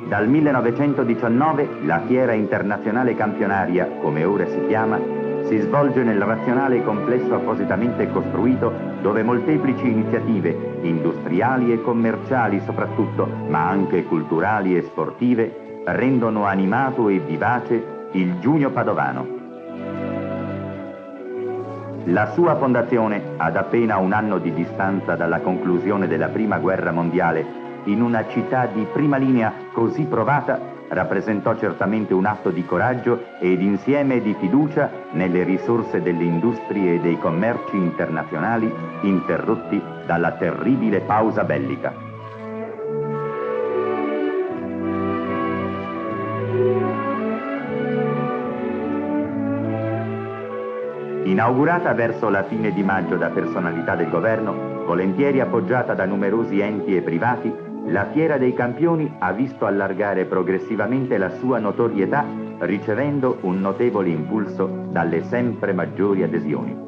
Dal 1919 la Fiera Internazionale Campionaria, come ora si chiama, si svolge nel razionale complesso appositamente costruito dove molteplici iniziative, industriali e commerciali soprattutto, ma anche culturali e sportive, rendono animato e vivace il Giugno Padovano. La sua fondazione, ad appena un anno di distanza dalla conclusione della Prima Guerra Mondiale, in una città di prima linea così provata, rappresentò certamente un atto di coraggio ed insieme di fiducia nelle risorse delle industrie e dei commerci internazionali interrotti dalla terribile pausa bellica. Inaugurata verso la fine di maggio da personalità del governo, volentieri appoggiata da numerosi enti e privati, la Fiera dei Campioni ha visto allargare progressivamente la sua notorietà, ricevendo un notevole impulso dalle sempre maggiori adesioni.